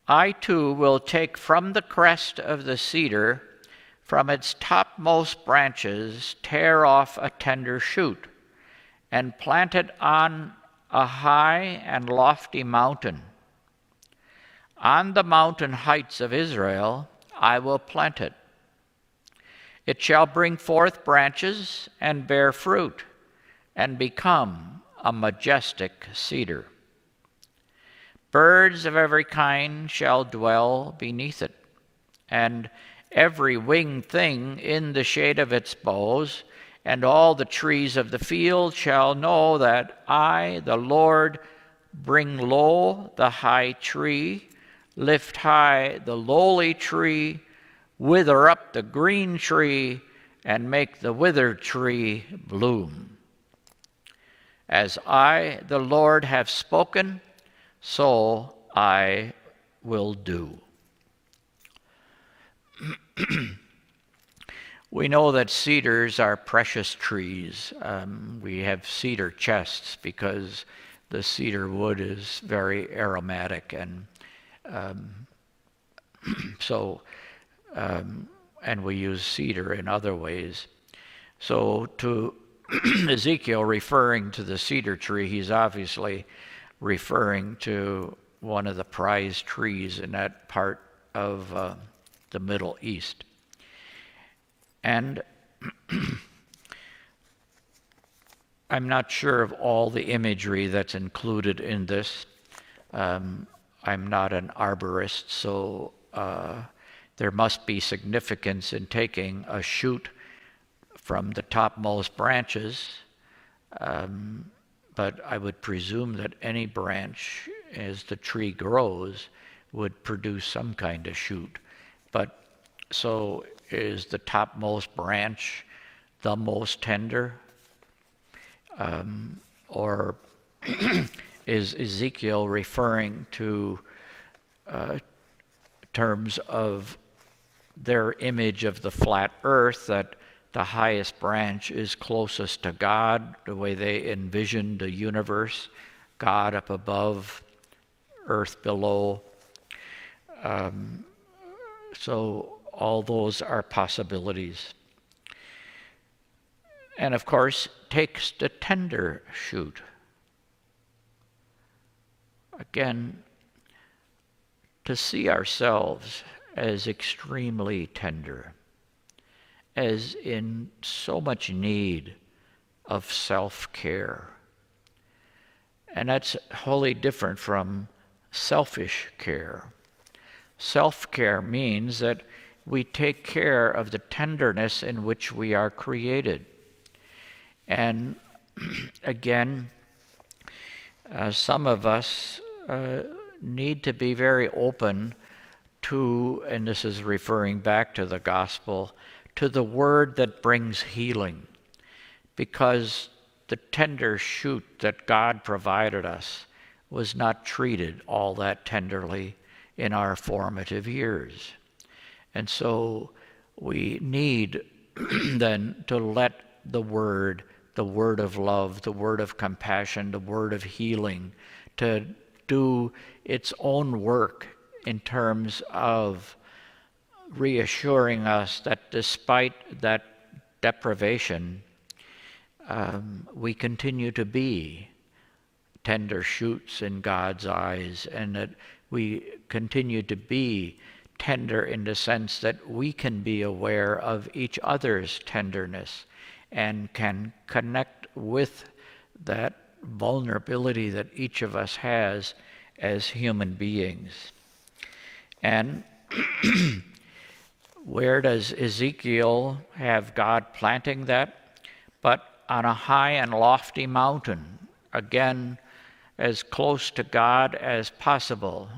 I too will take from the crest of the cedar, from its topmost branches, tear off a tender shoot, and plant it on a high and lofty mountain. On the mountain heights of Israel I will plant it. It shall bring forth branches and bear fruit, and become a majestic cedar. Birds of every kind shall dwell beneath it, and every winged thing in the shade of its boughs, and all the trees of the field shall know that I, the Lord, bring low the high tree, lift high the lowly tree, wither up the green tree, and make the withered tree bloom. As I, the Lord, have spoken, so I will do. We know that cedars are precious trees. We have cedar chests because the cedar wood is very aromatic, and and we use cedar in other ways. So to Ezekiel referring to the cedar tree, he's obviously referring to one of the prized trees in that part of the Middle East. And I'm not sure of all the imagery that's included in this. I'm not an arborist, so there must be significance in taking a shoot from the topmost branches, but I would presume that any branch, as the tree grows, would produce some kind of shoot. But so is the topmost branch the most tender? Or is Ezekiel referring to terms of their image of the flat earth, that the highest branch is closest to God, the way they envisioned the universe, God up above, earth below? So all those are possibilities. And of course, takes the tender shoot. Again, to see ourselves as extremely tender, as in so much need of self-care. And that's wholly different from selfish care. Self-care means that we take care of the tenderness in which we are created. And again, some of us need to be very open to, and this is referring back to the gospel, to the word that brings healing. Because the tender shoot that God provided us was not treated all that tenderly in our formative years. And so we need then to let the word of love, the word of compassion, the word of healing, to do its own work in terms of reassuring us that despite that deprivation, we continue to be tender shoots in God's eyes, and that we continue to be tender in the sense that we can be aware of each other's tenderness and can connect with that vulnerability that each of us has as human beings. And where does Ezekiel have God planting that? But on a high and lofty mountain, again, as close to God as possible.